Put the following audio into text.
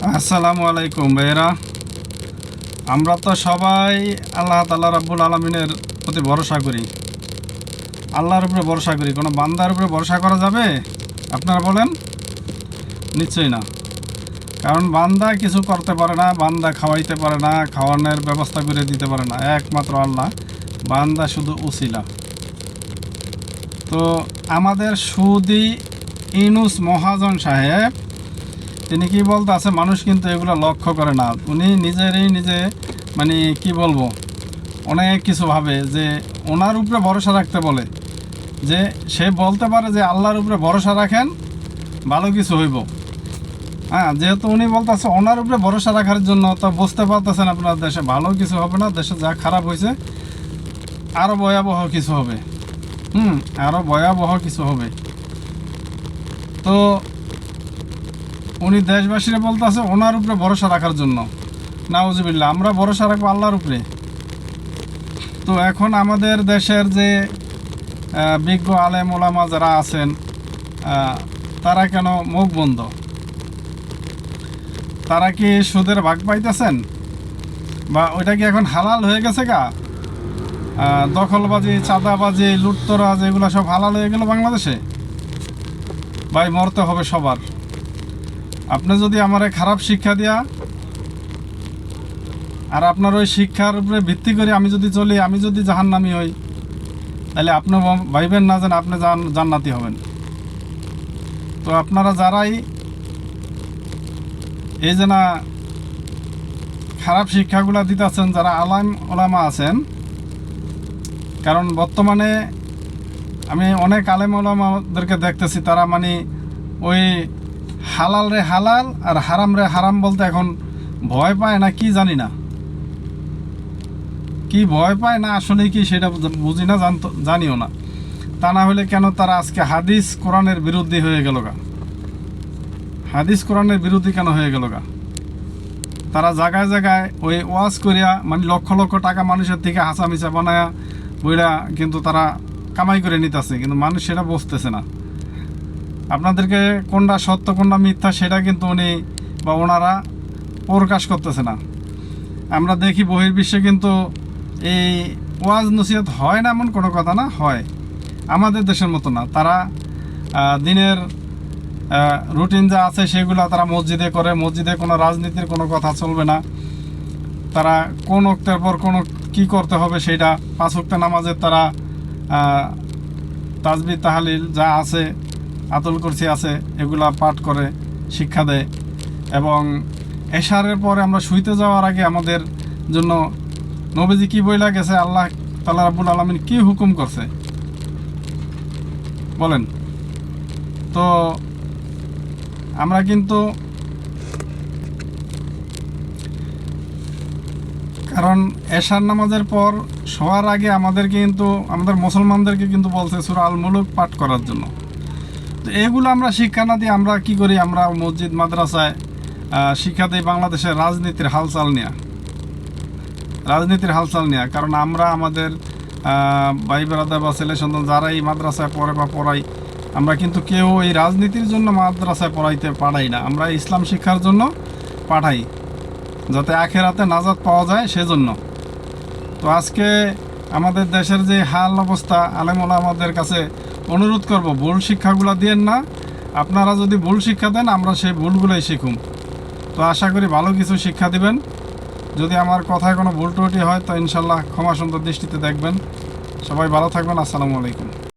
আসসালামু আলাইকুম ভাইয়েরা। আমরা তো সবাই আল্লাহ তাআলা রাব্বুল আলামিনের প্রতি ভরসা করি, আল্লাহর উপরে ভরসা করি। কোনো বান্দার উপরে ভরসা করা যাবে আপনারা বলেন? নিশ্চয়ই না। কারণ বান্দা কিছু করতে পারে না, বান্দা খাওয়াইতে পারে না, খাওয়ানোর ব্যবস্থা করে দিতে পারে না, একমাত্র আল্লাহ। বান্দা শুধু উসিলা। তো আমাদের সুদি ইউনূস মহাজন সাহেব তিনি কি বলতে আছে, মানুষ কিন্তু এগুলো লক্ষ্য করে না। উনি নিজে মানে কি বলবো, অনেক কিছু ভাবে যে ওনার উপরে ভরসা রাখতে বলে, যে সে বলতে পারে যে আল্লাহর উপরে ভরসা রাখেন, ভালো কিছু হইব। হ্যাঁ, যেহেতু উনি বলতেছে ওনার উপরে ভরসা রাখার জন্য, তো বুঝতে পারতেছেন আপনার দেশে ভালো কিছু হবে না, দেশে যা খারাপ হয়েছে আরও ভয়াবহ কিছু হবে। আরও ভয়াবহ কিছু হবে। তো উনি দেশবাসীরা বলতেছে ওনার উপরে ভরসা রাখার জন্য। নাউজুবিল্লাহ, আমরা ভরসা রাখবো আল্লাহর উপরে। তো এখন আমাদের দেশের যে বিজ্ঞ আলেম ওলামা যারা আছেন, তারা কেন মুখ বন্ধ? তারা কি সুদের ভাগ পাইতেছেন? বা ওইটা কি এখন হালাল হয়ে গেছে গা? দখলবাজি, চাঁদাবাজি, লুটতরাজ, এগুলো সব হালাল হয়ে গেল বাংলাদেশে? ভাই, মরতে হবে সবার। আপনি যদি আমারে খারাপ শিক্ষা দিয়া, আর আপনার ওই শিক্ষার উপরে ভিত্তি করে আমি যদি চলি, আমি যদি জাহান্নামী হই, তাহলে আপনি ভাইবেন না যেন আপনি জান্নাতি হবেন। তো আপনারা যারাই এই যে না খারাপ শিক্ষাগুলো দিতেছেন, যারা আলেম ওলামা আছেন, কারণ বর্তমানে আমি অনেক আলেম ওলামাদেরকে দেখতেছি, তারা মানে ওই হালাল রে হালাল আর হারাম রে হারাম বলতে এখন ভয় পায় না, কি জানি না, কি ভয় পায় না আসলে কি সেটা বুঝি না, জানিও না। তা না হলে কেন তারা আজকে হাদিস কোরআনের বিরুদ্ধে হয়ে গেল গা? হাদিস কোরআনের বিরুদ্ধে কেন হয়ে গেল গা? তারা জায়গায় জায়গায় ওই ওয়াজ করিয়া মানে লক্ষ লক্ষ টাকা মানুষের থেকে হাসামিচা বানায়া বইরা কিন্তু তারা কামাই করে নিতেছে, কিন্তু মানুষ সেটা বুঝতেছে না। আপনাদেরকে কোনটা সত্য কোনটা মিথ্যা সেটা কিন্তু উনি বা ওনারা প্রকাশ করতেছে না। আমরা দেখি বহির্বিশ্বে কিন্তু এই ওয়াজ নসিহত হয় না এমন কোনো কথা না, হয়। আমাদের দেশের মতো না। তারা দিনের রুটিন যা আছে সেগুলো তারা মসজিদে করে। মসজিদে কোনো রাজনীতির কোনো কথা চলবে না। তারা কোন ওক্তের পর কোন কি করতে হবে সেটা, 5 ওয়াক্ত নামাজের তারা তাসবিহ তাহলিল যা আছে, আতুল কুরসি আছে, এগুলা পাঠ করে শিক্ষা দেয়। এবং এশারের পরে আমরা শুইতে যাওয়ার আগে আমাদের জন্য নবীজি কি বইলা গেছে, আল্লাহ তাআলা রাব্বুল আলামিন কি হুকুম করছে বলেন? তো আমরা কিন্তু, কারণ এশার নামাজের পর শোয়ার আগে আমাদের কিন্তু, আমাদের মুসলমানদেরকে কিন্তু বলছে সূরা আল মুলুক পাঠ করার জন্য। তো এগুলো আমরা শিক্ষা না দিয়ে আমরা কি করি, আমরা মসজিদ মাদ্রাসায় শিক্ষা দিই বাংলাদেশের রাজনীতির হালচাল নেওয়া। কারণ আমরা আমাদের ভাই ব্রাদার বা ছেলে সন্তান যারা এই মাদ্রাসায় পড়ে বা পড়াই, আমরা কিন্তু কেউ এই রাজনীতির জন্য মাদ্রাসায় পাঠাই না। আমরা ইসলাম শিক্ষার জন্য পাঠাই, যাতে আখেরাতে নাজাত পাওয়া যায় সেজন্য। তো আজকে আমাদের দেশের যে হাল অবস্থা, আলেম ওলামাদের কাছে অনুরোধ করব, ভুল শিক্ষাগুলো দিয়েন না। আপনারা যদি ভুল শিক্ষা দেন, আমরা সেই ভুলগুলোই শিখুম। তো আশা করি ভালো কিছু শিক্ষা দিবেন। যদি আমার কথায় কোনো ভুল ত্রুটি হয় তো ইনশাল্লাহ ক্ষমা সুন্দর দৃষ্টিতে দেখবেন। সবাই ভালো থাকবেন। আসসালামু আলাইকুম।